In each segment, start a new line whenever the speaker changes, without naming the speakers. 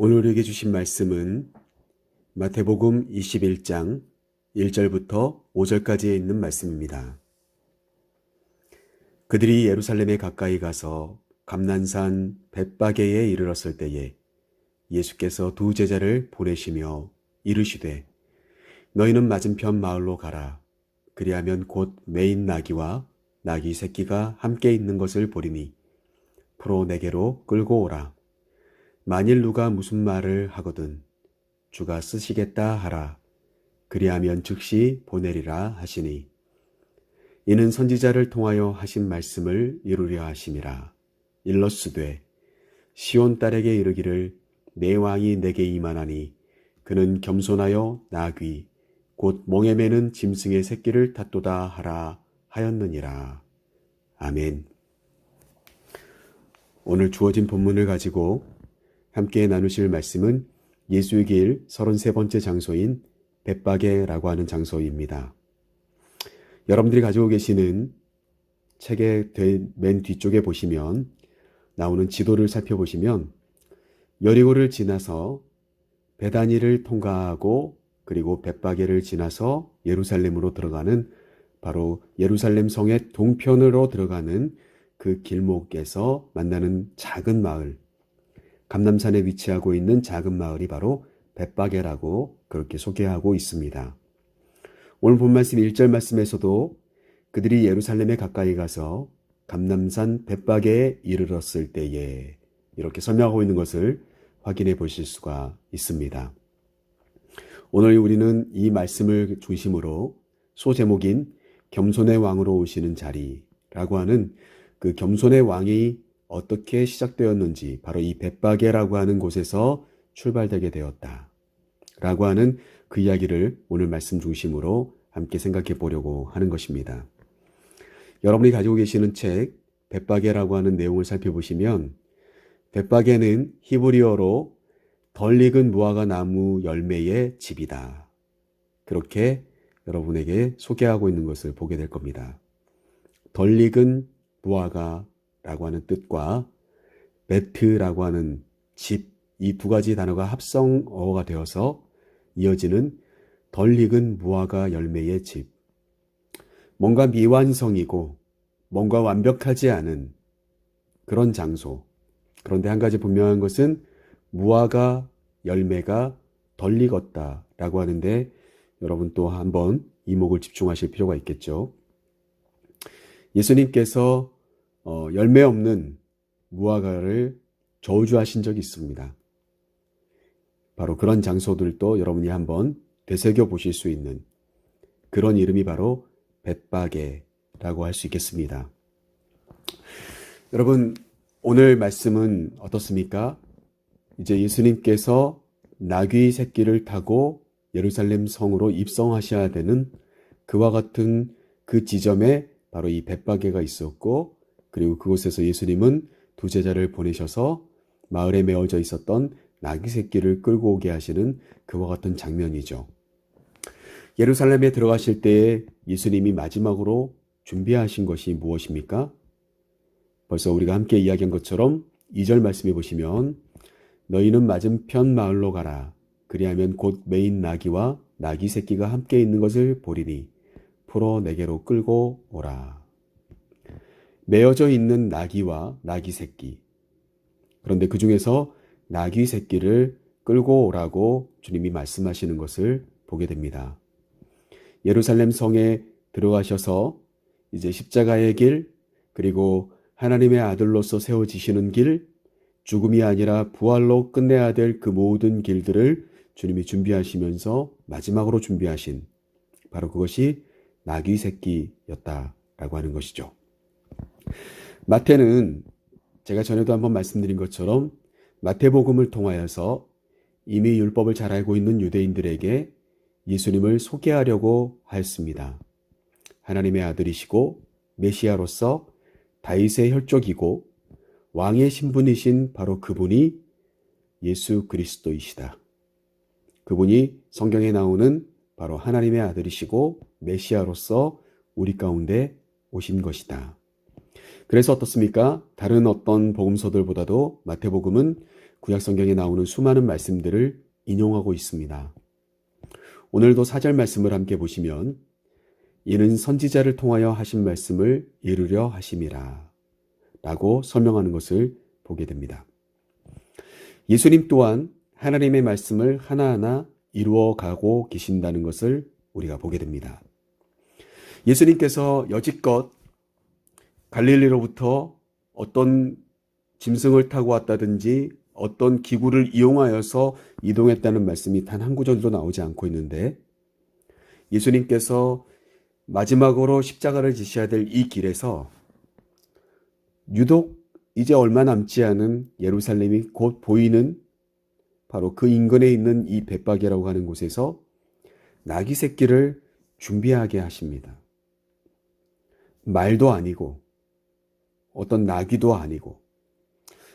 오늘 우리에게 주신 말씀은 마태복음 21장 1절부터 5절까지에 있는 말씀입니다. 그들이 예루살렘에 가까이 가서 감난산 벳바게에 이르렀을 때에 예수께서 두 제자를 보내시며 이르시되 너희는 맞은편 마을로 가라. 그리하면 곧 매인 나귀와 나귀 새끼가 함께 있는 것을 보리니 포로 내게로 끌고 오라. 만일 누가 무슨 말을 하거든 주가 쓰시겠다 하라. 그리하면 즉시 보내리라 하시니 이는 선지자를 통하여 하신 말씀을 이루려 하심이라. 일러스되 시온 딸에게 이르기를 내 왕이 내게 임하나니 그는 겸손하여 나귀 곧 멍에 매는 짐승의 새끼를 탔도다 하라 하였느니라. 아멘. 오늘 주어진 본문을 가지고 함께 나누실 말씀은 예수의 길 33번째 장소인 벳바게라고 하는 장소입니다. 여러분들이 가지고 계시는 책의 맨 뒤쪽에 보시면 나오는 지도를 살펴보시면 여리고를 지나서 베다니를 통과하고 그리고 벳바게를 지나서 예루살렘으로 들어가는 바로 예루살렘 성의 동편으로 들어가는 그 길목에서 만나는 작은 마을, 감람산에 위치하고 있는 작은 마을이 바로 벳바게라고 그렇게 소개하고 있습니다. 오늘 본 말씀 1절 말씀에서도 그들이 예루살렘에 가까이 가서 감람산 벳바게에 이르렀을 때에 이렇게 설명하고 있는 것을 확인해 보실 수가 있습니다. 오늘 우리는 이 말씀을 중심으로 소제목인 겸손의 왕으로 오시는 자리라고 하는 그 겸손의 왕이 어떻게 시작되었는지 바로 이 벳바게라고 하는 곳에서 출발되게 되었다 라고 하는 그 이야기를 오늘 말씀 중심으로 함께 생각해 보려고 하는 것입니다. 여러분이 가지고 계시는 책 벳바게라고 하는 내용을 살펴보시면 벳바게는 히브리어로 덜 익은 무화과 나무 열매의 집이다. 그렇게 여러분에게 소개하고 있는 것을 보게 될 겁니다. 덜 익은 무화과라고 하는 뜻과 베트라고 하는 집, 이 두 가지 단어가 합성어가 되어서 이어지는 덜 익은 무화과 열매의 집. 뭔가 미완성이고 뭔가 완벽하지 않은 그런 장소. 그런데 한 가지 분명한 것은 무화과 열매가 덜 익었다라고 하는데 여러분 또 한번 이목을 집중하실 필요가 있겠죠. 예수님께서 열매 없는 무화과를 저주하신 적이 있습니다. 바로 그런 장소들도 여러분이 한번 되새겨 보실 수 있는 그런 이름이 바로 벳바게라고 할 수 있겠습니다. 여러분 오늘 말씀은 어떻습니까? 이제 예수님께서 나귀 새끼를 타고 예루살렘 성으로 입성하셔야 되는 그와 같은 그 지점에 바로 이 벳바게가 있었고 그리고 그곳에서 예수님은 두 제자를 보내셔서 마을에 메어져 있었던 나귀 새끼를 끌고 오게 하시는 그와 같은 장면이죠. 예루살렘에 들어가실 때에 예수님이 마지막으로 준비하신 것이 무엇입니까? 벌써 우리가 함께 이야기한 것처럼 2절 말씀해 보시면 너희는 맞은편 마을로 가라. 그리하면 곧 매인 나귀와 나귀 새끼가 함께 있는 것을 보리니 포로 내게로 끌고 오라. 메어져 있는 나귀와 나귀 새끼. 그런데 그 중에서 나귀 새끼를 끌고 오라고 주님이 말씀하시는 것을 보게 됩니다. 예루살렘 성에 들어가셔서 이제 십자가의 길, 그리고 하나님의 아들로서 세워지시는 길, 죽음이 아니라 부활로 끝내야 될 그 모든 길들을 주님이 준비하시면서 마지막으로 준비하신 바로 그것이 나귀 새끼였다라고 하는 것이죠. 마태는 제가 전에도 한번 말씀드린 것처럼 마태복음을 통하여서 이미 율법을 잘 알고 있는 유대인들에게 예수님을 소개하려고 하였습니다. 하나님의 아들이시고 메시아로서 다윗의 혈족이고 왕의 신분이신 바로 그분이 예수 그리스도이시다. 그분이 성경에 나오는 바로 하나님의 아들이시고 메시아로서 우리 가운데 오신 것이다. 그래서 어떻습니까? 다른 어떤 복음서들보다도 마태복음은 구약 성경에 나오는 수많은 말씀들을 인용하고 있습니다. 오늘도 4절 말씀을 함께 보시면 이는 선지자를 통하여 하신 말씀을 이루려 하심이라 라고 설명하는 것을 보게 됩니다. 예수님 또한 하나님의 말씀을 하나하나 이루어 가고 계신다는 것을 우리가 보게 됩니다. 예수님께서 여지껏 갈릴리로부터 어떤 짐승을 타고 왔다든지 어떤 기구를 이용하여서 이동했다는 말씀이 단 한 구절도 나오지 않고 있는데, 예수님께서 마지막으로 십자가를 지셔야 될 이 길에서 유독 이제 얼마 남지 않은 예루살렘이 곧 보이는 바로 그 인근에 있는 이 벳박이라고 하는 곳에서 나귀 새끼를 준비하게 하십니다. 말도 아니고 어떤 나귀도 아니고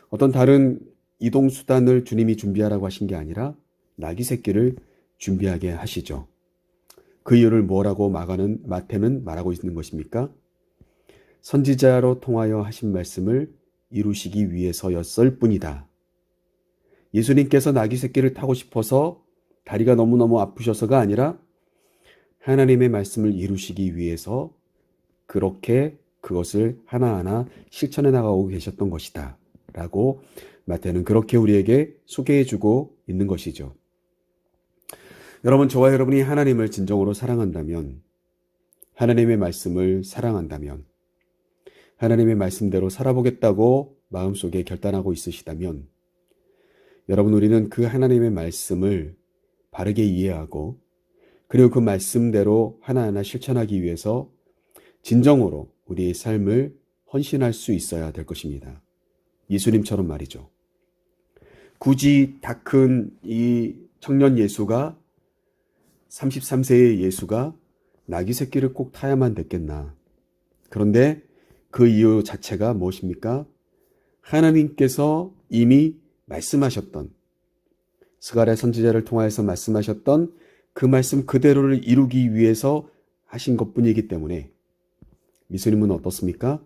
어떤 다른 이동수단을 주님이 준비하라고 하신 게 아니라 나귀 새끼를 준비하게 하시죠. 그 이유를 뭐라고 마태는 말하고 있는 것입니까? 선지자로 통하여 하신 말씀을 이루시기 위해서였을 뿐이다. 예수님께서 나귀 새끼를 타고 싶어서 다리가 너무너무 아프셔서가 아니라 하나님의 말씀을 이루시기 위해서 그렇게 그것을 하나하나 실천해 나가고 계셨던 것이다 라고 마태는 그렇게 우리에게 소개해주고 있는 것이죠. 여러분, 저와 여러분이 하나님을 진정으로 사랑한다면, 하나님의 말씀을 사랑한다면, 하나님의 말씀대로 살아보겠다고 마음속에 결단하고 있으시다면, 여러분, 우리는 그 하나님의 말씀을 바르게 이해하고 그리고 그 말씀대로 하나하나 실천하기 위해서 진정으로 우리의 삶을 헌신할 수 있어야 될 것입니다. 예수님처럼 말이죠. 굳이 다 큰 이 청년 예수가 33세의 예수가 나귀 새끼를 꼭 타야만 됐겠나. 그런데 그 이유 자체가 무엇입니까? 하나님께서 이미 말씀하셨던, 스가랴 선지자를 통하여서 말씀하셨던 그 말씀 그대로를 이루기 위해서 하신 것뿐이기 때문에 예수님은 어떻습니까?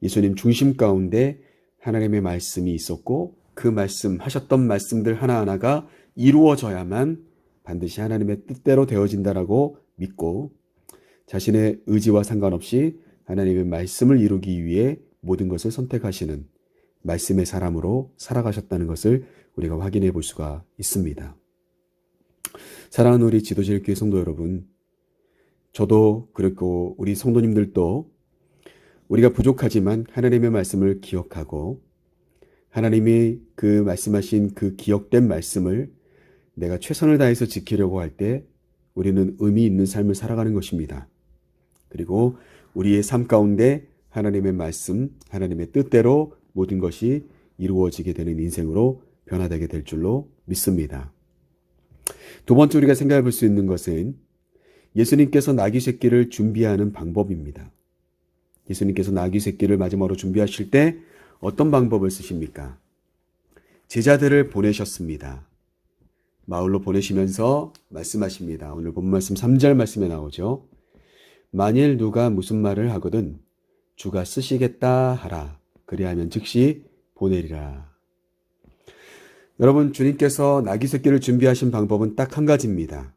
예수님 중심 가운데 하나님의 말씀이 있었고 그 말씀, 하셨던 말씀들 하나하나가 이루어져야만 반드시 하나님의 뜻대로 되어진다라고 믿고 자신의 의지와 상관없이 하나님의 말씀을 이루기 위해 모든 것을 선택하시는 말씀의 사람으로 살아가셨다는 것을 우리가 확인해 볼 수가 있습니다. 사랑하는 우리 지도실 교회 성도 여러분, 저도 그렇고 우리 성도님들도 우리가 부족하지만 하나님의 말씀을 기억하고 하나님이 그 말씀하신 그 기억된 말씀을 내가 최선을 다해서 지키려고 할 때 우리는 의미 있는 삶을 살아가는 것입니다. 그리고 우리의 삶 가운데 하나님의 말씀, 하나님의 뜻대로 모든 것이 이루어지게 되는 인생으로 변화되게 될 줄로 믿습니다. 두 번째 우리가 생각해 볼 수 있는 것은 예수님께서 나귀 새끼를 준비하는 방법입니다. 예수님께서 나귀 새끼를 마지막으로 준비하실 때 어떤 방법을 쓰십니까? 제자들을 보내셨습니다. 마을로 보내시면서 말씀하십니다. 오늘 본 말씀 3절 말씀에 나오죠. 만일 누가 무슨 말을 하거든 주가 쓰시겠다 하라. 그리하면 즉시 보내리라. 여러분, 주님께서 나귀 새끼를 준비하신 방법은 딱 한 가지입니다.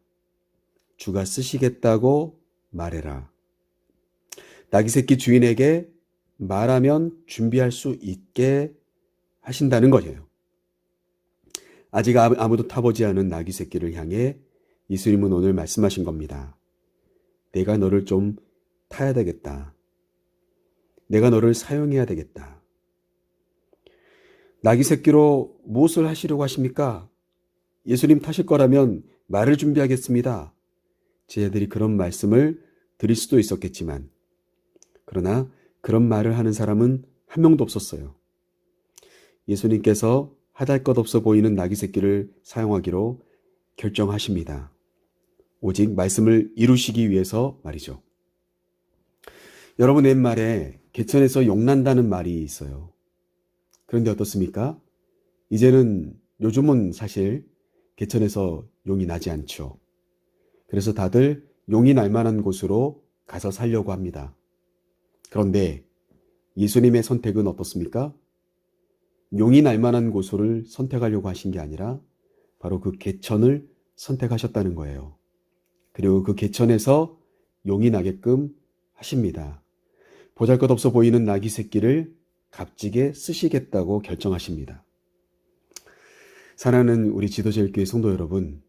주가 쓰시겠다고 말해라. 나귀 새끼 주인에게 말하면 준비할 수 있게 하신다는 거예요. 아직 아무도 타보지 않은 나귀 새끼를 향해 예수님은 오늘 말씀하신 겁니다. 내가 너를 좀 타야 되겠다. 내가 너를 사용해야 되겠다. 나귀 새끼로 무엇을 하시려고 하십니까? 예수님 타실 거라면 말을 준비하겠습니다. 제자들이 그런 말씀을 드릴 수도 있었겠지만, 그러나 그런 말을 하는 사람은 한 명도 없었어요. 예수님께서 하달것없어 보이는 나귀 새끼를 사용하기로 결정하십니다. 오직 말씀을 이루시기 위해서 말이죠. 여러분, 옛말에 개천에서 용난다는 말이 있어요. 그런데 어떻습니까? 요즘은 사실 개천에서 용이 나지 않죠. 그래서 다들 용이 날 만한 곳으로 가서 살려고 합니다. 그런데 예수님의 선택은 어떻습니까? 용이 날 만한 고소를 선택하려고 하신 게 아니라 바로 그 개천을 선택하셨다는 거예요. 그리고 그 개천에서 용이 나게끔 하십니다. 보잘것없어 보이는 나귀 새끼를 값지게 쓰시겠다고 결정하십니다. 사랑하는 우리 지도제일교회 성도 여러분,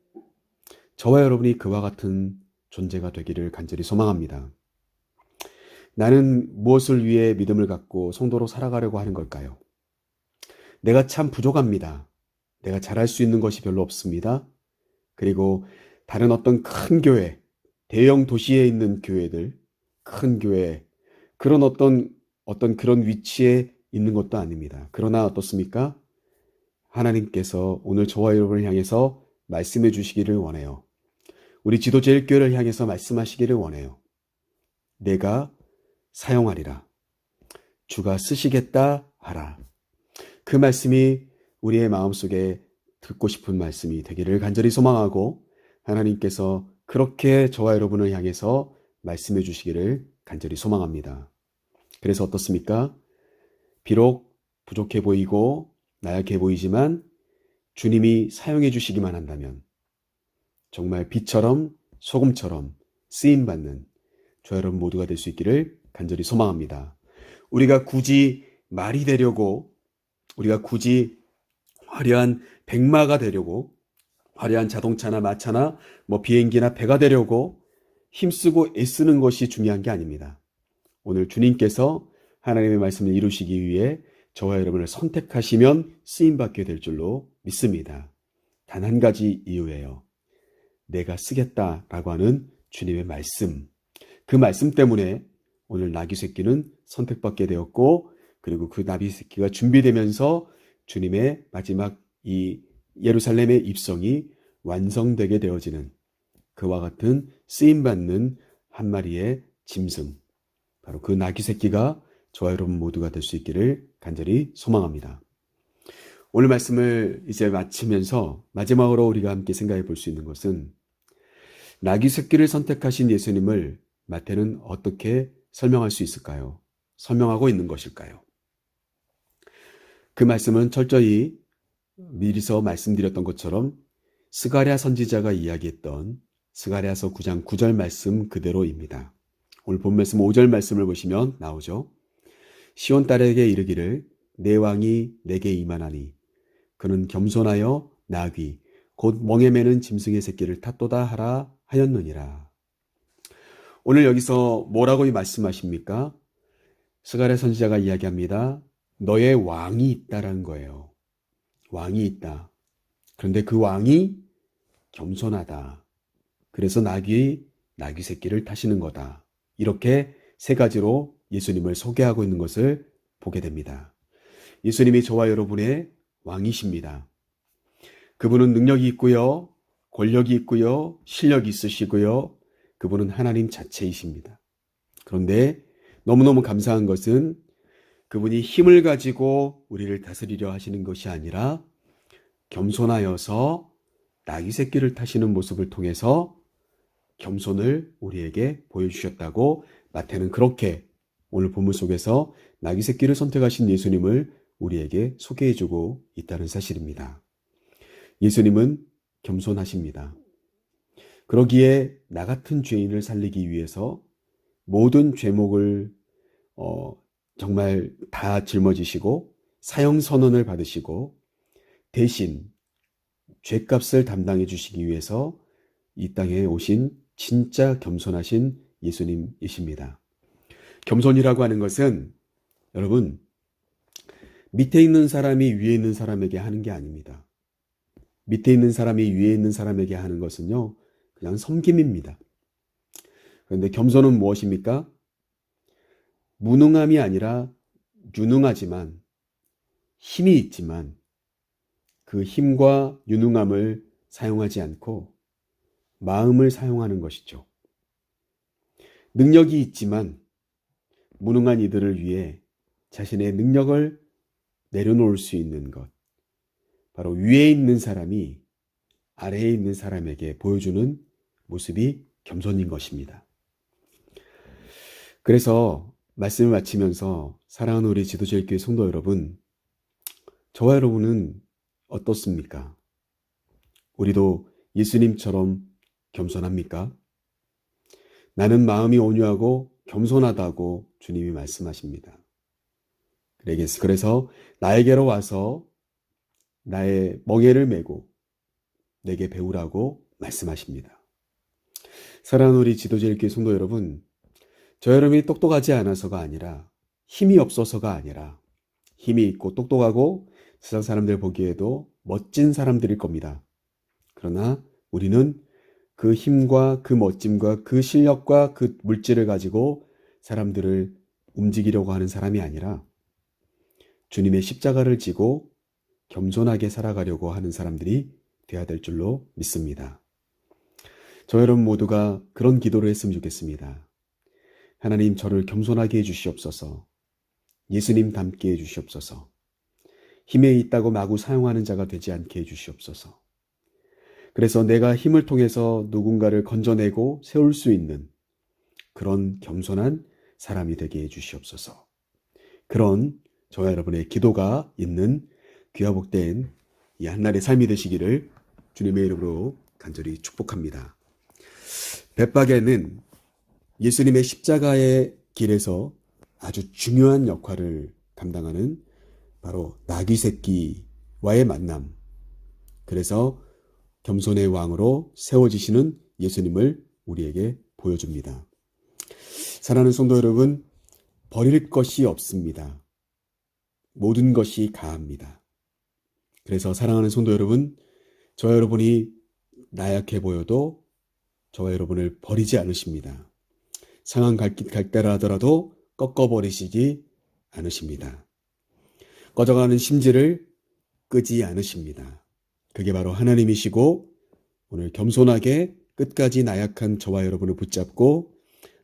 저와 여러분이 그와 같은 존재가 되기를 간절히 소망합니다. 나는 무엇을 위해 믿음을 갖고 성도로 살아가려고 하는 걸까요? 내가 참 부족합니다. 내가 잘할 수 있는 것이 별로 없습니다. 그리고 다른 어떤 큰 교회, 대형 도시에 있는 교회들, 큰 교회, 그런 어떤 그런 위치에 있는 것도 아닙니다. 그러나 어떻습니까? 하나님께서 오늘 저와 여러분을 향해서 말씀해 주시기를 원해요. 우리 지도제일교회를 향해서 말씀하시기를 원해요. 내가 사용하리라. 주가 쓰시겠다 하라. 그 말씀이 우리의 마음속에 듣고 싶은 말씀이 되기를 간절히 소망하고 하나님께서 그렇게 저와 여러분을 향해서 말씀해 주시기를 간절히 소망합니다. 그래서 어떻습니까? 비록 부족해 보이고 나약해 보이지만 주님이 사용해 주시기만 한다면 정말 빛처럼 소금처럼 쓰임받는 저 여러분 모두가 될 수 있기를 간절히 소망합니다. 우리가 굳이 말이 되려고, 우리가 굳이 화려한 백마가 되려고, 화려한 자동차나 마차나 비행기나 배가 되려고 힘쓰고 애쓰는 것이 중요한 게 아닙니다. 오늘 주님께서 하나님의 말씀을 이루시기 위해 저와 여러분을 선택하시면 쓰임받게 될 줄로 믿습니다. 단 한 가지 이유예요. 내가 쓰겠다라고 하는 주님의 말씀. 그 말씀 때문에 오늘 나귀 새끼는 선택받게 되었고, 그리고 그 나귀 새끼가 준비되면서 주님의 마지막 이 예루살렘의 입성이 완성되게 되어지는 그와 같은 쓰임받는 한 마리의 짐승, 바로 그 나귀 새끼가 저와 여러분 모두가 될 수 있기를 간절히 소망합니다. 오늘 말씀을 이제 마치면서 마지막으로 우리가 함께 생각해 볼 수 있는 것은 나귀 새끼를 선택하신 예수님을 마태는 어떻게 설명할 수 있을까요? 설명하고 있는 것일까요? 그 말씀은 철저히 미리서 말씀드렸던 것처럼 스가랴 선지자가 이야기했던 스가랴서 9장 9절 말씀 그대로입니다. 오늘 본 말씀 5절 말씀을 보시면 나오죠. 시온 딸에게 이르기를 내 왕이 내게 임하나니 그는 겸손하여 나귀 곧 멍에 매는 짐승의 새끼를 탔도다 하라 하였느니라. 오늘 여기서 뭐라고 말씀하십니까? 스가랴 선지자가 이야기합니다. 너의 왕이 있다라는 거예요. 왕이 있다. 그런데 그 왕이 겸손하다. 그래서 나귀 새끼를 타시는 거다. 이렇게 세 가지로 예수님을 소개하고 있는 것을 보게 됩니다. 예수님이 저와 여러분의 왕이십니다. 그분은 능력이 있고요. 권력이 있고요. 실력이 있으시고요. 그분은 하나님 자체이십니다. 그런데 너무너무 감사한 것은 그분이 힘을 가지고 우리를 다스리려 하시는 것이 아니라 겸손하여서 나귀 새끼를 타시는 모습을 통해서 겸손을 우리에게 보여주셨다고 마태는 그렇게 오늘 본문 속에서 나귀 새끼를 선택하신 예수님을 우리에게 소개해주고 있다는 사실입니다. 예수님은 겸손하십니다. 그러기에 나 같은 죄인을 살리기 위해서 모든 죄목을 정말 다 짊어지시고 사형선언을 받으시고 대신 죄값을 담당해 주시기 위해서 이 땅에 오신 진짜 겸손하신 예수님이십니다. 겸손이라고 하는 것은 여러분 밑에 있는 사람이 위에 있는 사람에게 하는 게 아닙니다. 밑에 있는 사람이 위에 있는 사람에게 하는 것은요 그냥 섬김입니다. 그런데 겸손은 무엇입니까? 무능함이 아니라 유능하지만 힘이 있지만 그 힘과 유능함을 사용하지 않고 마음을 사용하는 것이죠. 능력이 있지만 무능한 이들을 위해 자신의 능력을 내려놓을 수 있는 것. 바로 위에 있는 사람이 아래에 있는 사람에게 보여주는 모습이 겸손인 것입니다. 그래서 말씀을 마치면서 사랑하는 우리 지도제일교회 성도 여러분, 저와 여러분은 어떻습니까? 우리도 예수님처럼 겸손합니까? 나는 마음이 온유하고 겸손하다고 주님이 말씀하십니다. 그래서 나에게로 와서 나의 멍에를 메고 내게 배우라고 말씀하십니다. 사랑하는 우리 지도자일교회 성도 여러분, 저 여러분이 똑똑하지 않아서가 아니라, 힘이 없어서가 아니라, 힘이 있고 똑똑하고 세상 사람들 보기에도 멋진 사람들일 겁니다. 그러나 우리는 그 힘과 그 멋짐과 그 실력과 그 물질을 가지고 사람들을 움직이려고 하는 사람이 아니라 주님의 십자가를 지고 겸손하게 살아가려고 하는 사람들이 되어야 될 줄로 믿습니다. 저 여러분 모두가 그런 기도를 했으면 좋겠습니다. 하나님, 저를 겸손하게 해주시옵소서. 예수님 닮게 해주시옵소서. 힘에 있다고 마구 사용하는 자가 되지 않게 해주시옵소서. 그래서 내가 힘을 통해서 누군가를 건져내고 세울 수 있는 그런 겸손한 사람이 되게 해주시옵소서. 그런 저와 여러분의 기도가 있는 귀하 복된 이 한날의 삶이 되시기를 주님의 이름으로 간절히 축복합니다. 벳박에는 예수님의 십자가의 길에서 아주 중요한 역할을 감당하는 바로 나귀 새끼와의 만남, 그래서 겸손의 왕으로 세워지시는 예수님을 우리에게 보여줍니다. 사랑하는 성도 여러분, 버릴 것이 없습니다. 모든 것이 가합니다. 그래서 사랑하는 성도 여러분, 저와 여러분이 나약해 보여도 저와 여러분을 버리지 않으십니다. 상한 갈대라 하더라도 꺾어버리시지 않으십니다. 꺼져가는 심지를 끄지 않으십니다. 그게 바로 하나님이시고, 오늘 겸손하게 끝까지 나약한 저와 여러분을 붙잡고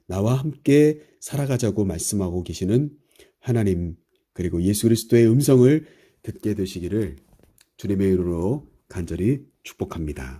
나와 함께 살아가자고 말씀하고 계시는 하나님, 그리고 예수 그리스도의 음성을 듣게 되시기를 주님의 이름으로 간절히 축복합니다.